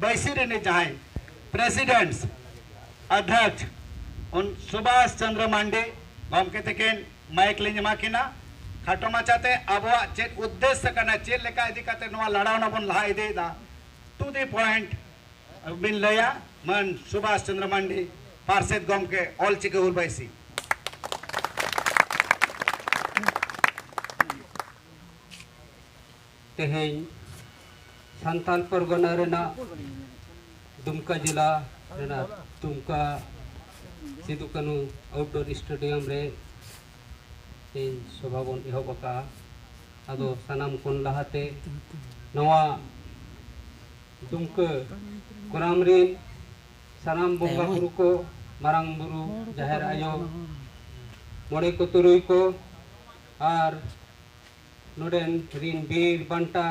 बैसी रे जहाँ प्रेसिडेंट्स अध्यक्ष उन सुभाष चंद्र मांडी गमके तकिन माइक लिंग माकिना खाटो माचाते अब चेक उद्देश्य करना चेक लेका इदी काते नवा लड़ावना बन लहा इदी दा टू द पॉइंट बिन लया मन सुभाष चंद्र मांडी पार्षद गमके ऑल चिके हुल बैसी तेहें सांताल परगना रेना दुमका जिला रेना दुमका सिदु कानू आउटडोर स्टेडियम रे तेन सभा बन एहबका आदो सानाम कोन लहाते नवा दुमका कोराम रे सानाम बोंगा बुरु को मारांग बुरु जाहेर आयो मोड़े को तुरुई को आर नोडेन रिन बीर बंटा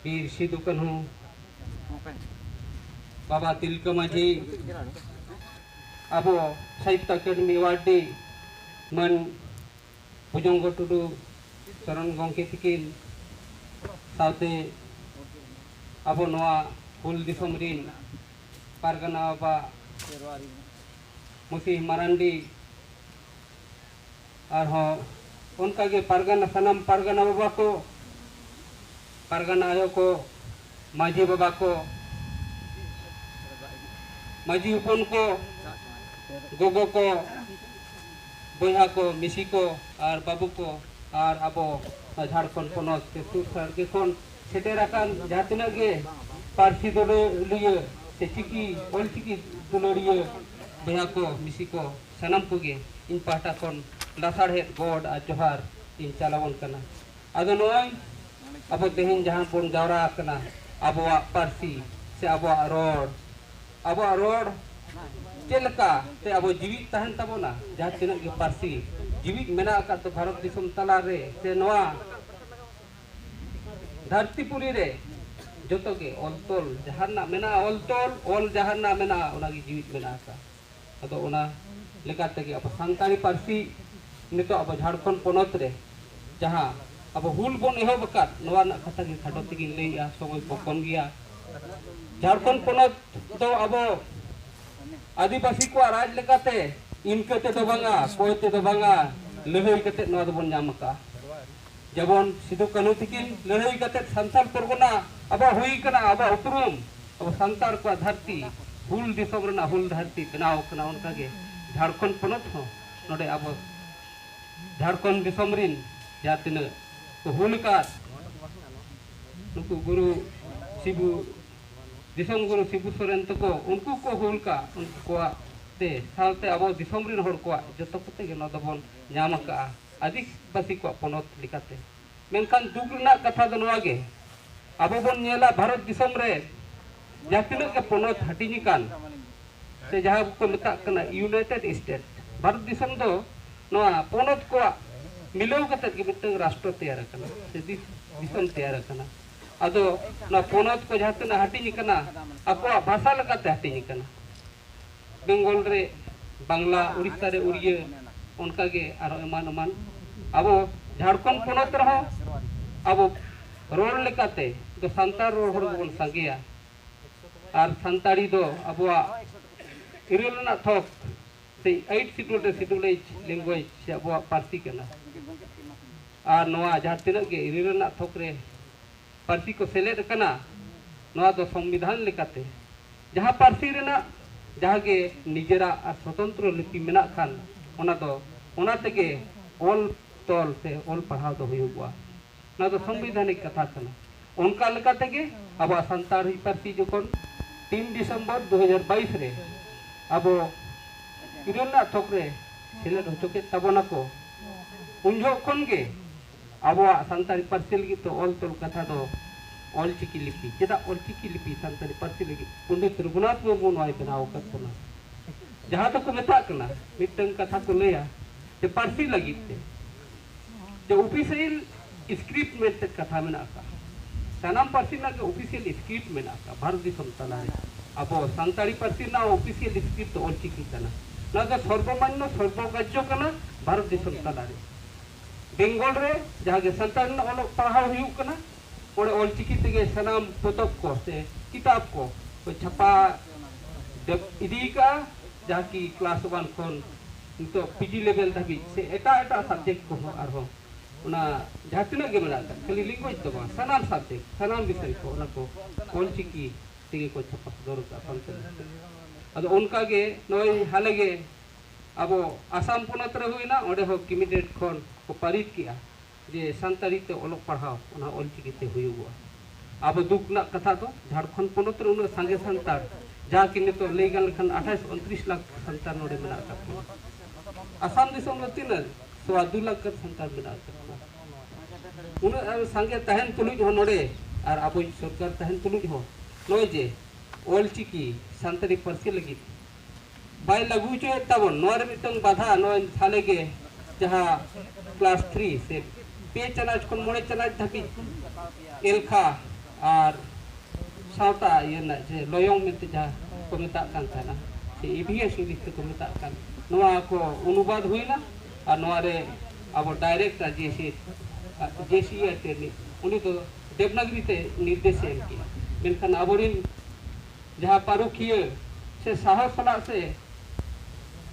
बीर सिदु कानू बाबा तिलका माझी अब साहित्य अकादमी अवार्डी मन भुजंग टुडू चरण गंके तकिन साउते अब नवा हुल दिसम रिन पारगना बाबा मुसी मारांडी और हो उनका के पारगना सनम पारगना बाबा को पारगना आयो को माझी बाबा को माझी उपन को गोगो को बोया को मिसी को और बाबू को और अब झारखंड पनत के सुर के कोन सेटेराकान जहाँ तिना के पार्सी दुलड़िया से चिकी ऑल चिकी दुलड़िया बोया को मिसी को सनम को गे इन पाटा कोन लासाड़े गॉड आ जोहार इन चालावन कना आदो नोय अब तेहन जहाँ बन जावरा कना अबवा पार्सी से अबवा रोड चेलका ते अब जीवित तहन तबोना जहाँ तिना के पार्सी जीवित मेना का तो भारत दिसम तला रे से नवा धरतीपुरी रे जोतो के ऑलतोल जहाना मेना ऑलतोल ऑल जहाना मेना ओना की जीवित मेना का अदो ओना लेकाते के अब सांताली पार्सी नितो अब झारखंड पनत रे जहाँ अब हुल बन एहबका नवा ना कथा के खाटो तकी लैया समय बकम गया झारखंड पनत तो अब आदिवासी को राज लेकाते इनके ते दो बांगा कोई ते दो बांगा लहई कते नवा दबन नामका जबन सिदु कानू तकिन लहई कते संताल परगना अब हुई कना अब उपरुम अब संतार को धरती हुल दिसम रना हुल धरती बनाव कना उनका के झारखंड पनत हो नोडे अब झारखंड दिसम रिन जहाँ तिना को हुलकार नुकु गुरु शिबू दिसम गुरु शिबू सोरेन तको उनको को हुलका उनको को ते सालते अब दिसम रिन हर को जतो कते के नदबन नामका आदिवासी को पनत लिकाते मेनखान दुख रना कथा दो नवा गे अब बन नेला भारत दिसम रे जहाँ तिना के पनत हटिनी कान से जहाँ को मेता कना यूनाइटेड स्टेट भारत दिसम दो नवा पनत को मिलाव कते के मिटंग राष्ट्र तैयार कना से दिसम तैयार कना अदो ना पनत को जहाँ तिना हटिनी कना अको भाषा लगाते हटिनी कना बेंगल रे बांग्ला उड़ीसा रे उड़िया उनका के आरो एमान एमान अब झारखंड पनत रहो अब रोड लेकाते तो संतार रोड हर बन संगिया और संताड़ी दो अबवा इरेलना थोक से 8 शिड्यूल लैंग्वेज से अबवा पार्सी कना और नवा जहाँ तिना के इरेलना थोक रे पार्सी को सेलेद कना नवा दो संविधान लेकाते जहाँ पार्सी रेना जहाँ के निजेरा स्वतंत्र लिपि मेना खान ओना दो ओना तेगे ऑल तोल से ऑल पढ़ाव दो हुआ ना तो संवैधानिक कथा कना उनका लेका तेगे अब संताड़ी पार्सी जोखन 3 दिसंबर 2022 रे अब इरेलना थोक रे सेलेद होचोके तबना को उनजो खन के अब संताड़ी पार्सी लगी तो ऑल तोल कथा दो ऑल चिकी लिपि चेदा ऑल चिकी लिपि संताड़ी पार्सी लगी पंडित रघुनाथ मुर्मू नवाय बनाव कतना जहाँ तक मेता कना मिटंग कथा को लया जे पार्सी लगी ते जो ऑफिशियल स्क्रिप्ट में ते कथा में आका सानाम पार्सी ना के ऑफिशियल स्क्रिप्ट में आका भारत दिसम तला रे अब संताड़ी पार्सी ना ऑफिशियल स्क्रिप्ट ऑल चिकी कना ना तो सर्वमान्य सर्वकार्य कना भारत दिसम तला रे बेंगल रे जहाँ के संताड़ी ना पढ़ाव हुई कना और ऑल चिकी तेगे सनाम पोतब को से किताब को ko chapa idika jaki kelas 1 kon untuk PG level tadi se eta subjek ko arho una jahatna ge mena kali language to sanam subjek sanam bisai ko ona ko olchiki tege ko chapa dor ka pante ado onka ge noi halege abo asam ponot re huina ode ho kimidet kon ko parit kia je santari te olok parhao ona olchiki te huyuwa abo dukna katha to Jharkhand ponot re una sange santar ja kini to legal khan 28-29 lakh santar node mena ka asam disom lo tinal so 2 lakh ka santar mena ka una sange tahen tuluj ho node ar abo sarkar tahen tuluj ho noy je olchiki santari parsi lagi bai lagu cho tabon nor mitong badha noy thalege jaha class 3 se pe chanaj kon mone chanaj thapi elkha ar sauta yena je loyong mit ja ko metakan kana se EBS English ko metakan noa ko unubad huina ar noa re abo direct JC attorney uni to Devanagari ते निर्देश M की मेनखान आबोरिन जहाँ पारुखिया से साहस सला से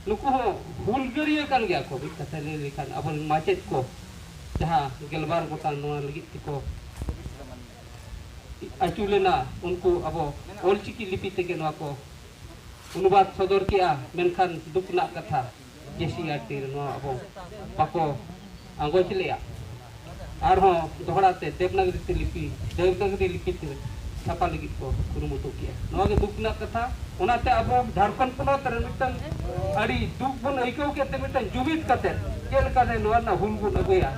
नुकु हो हुलगरिया कान गया को कथा ले लेखान आबोरिन माचेत को जहाँ गेलबार गोटा नोआ लगित को अचुलेना उनको अबो ओलचिकी लिपि तेगे नोआ को अनुवाद सदर किया मेनखान दुखना कथा जेसी आरटी नोआ अबो पाको आंगोचलेया आरहों दोहराते देवनागरी लिपि ते छापा लगी को कुरुमुटु किया नोआ के दुखना कथा ओनाते अबो झारखंड पोनोत रे मिटन अड़ी दुख बन आइको के ते मिटन जुबित कते केल काने नोआ ना हुल बुन अगुया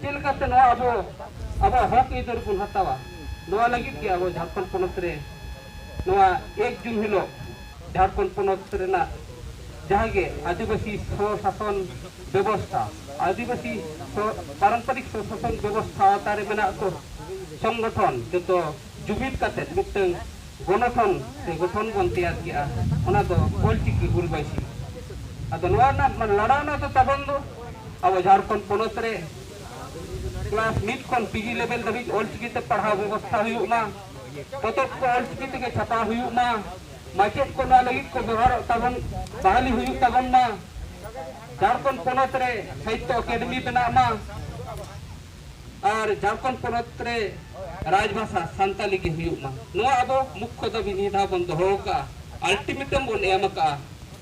केल काते नोआ अबो हक इधर बुन हतावा नोआ लगी के अबो झारखंड पोनोत रे नोआ 1 जून हिलो झारखंड पोनोत रे ना जहाँ के आदिवासी स्वशासन व्यवस्था आदिवासी पारंपरिक स्वशासन व्यवस्था तारे मेना को संगठन जो जुबित काते मिटन गणठन से गठन बन तैयार किया ओना तो ओलचिकी हुलबाइसी अदो नोआ ना लड़ाना तो तबन दो अब झारखंड पोनोत रे क्लास मिड खन पीजी लेवल दबी ओलचिकी ते पढ़ाव व्यवस्था हुयुमा पतक को ओलचिकी ते छापा हुयुमा माचेत को ना लगी को व्यवहार तबन बहाली हुयु तबन मा झारखंड पोनोत रे साहित्य अकादमी बना मा और झारखंड पोनोत रे राजभाषा सान्ताली के हुयुमा नोआ अबो मुख्य दाबी निधा बन दोहो का अल्टीमेटम बन एम का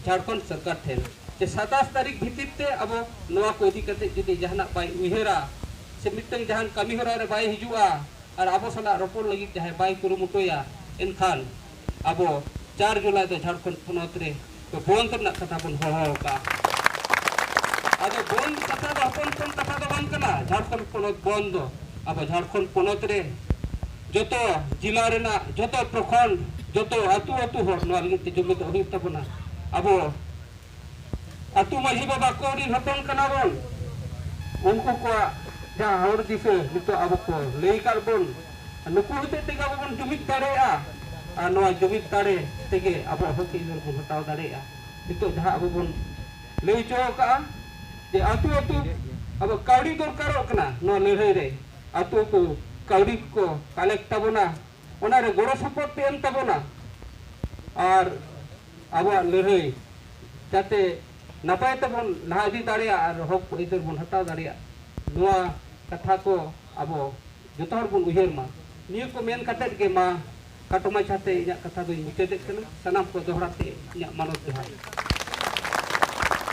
झारखंड सरकार ठेन जे 27 तारीख भीतर ते अबो नोआ को इदी कते जदि जहाना बाय उहेरा से मिटन जहान कमी होरा रे बाय हिजुआ और अबो सला रोपोर लगी जहां बाय कुरुमुटोया एनखान अबो 4 जुलाई तो झारखंड पोनोत रे तो बंद ना कथा बन हो का आदो बंद कथा दो अपन कथा दो बंद कना झारखंड पोनोत बंद अब झारखंड पोनोत रे जोतो जिला रेना जोतो प्रखंड जोतो आतु हर नोआ लगी जुमित हुई तबना अबो आतु माझी बाबा कोरी हतन कना बन उनको को जहां हर दिसे नितो अब को लई कार्बन नुकु ते तेगा बन जुमित दाड़ेया आ नोआ जुमित दाड़े तेगे अब हकी बन हटाव दाड़ेया नितो जहां अब बन लई चो का जे आतु अब काउडी दरकारो कना नो लड़ाई रे आतु को काउडी को कलेक्ट तबना ओना रे गोड़ो सपोर्ट एम तबना और अब लड़ाई जाते नपाय तबन लहा इदी दाड़ेया और हक इधर बन हटाव दाड़ेया नोआ कथा को अब जोतो हर बन उहेर मा नियो को मेन कटेट के मा काटो मा छाते इया कथा दो मुचादे कना सनाम को दोहराते इया मानव जोहार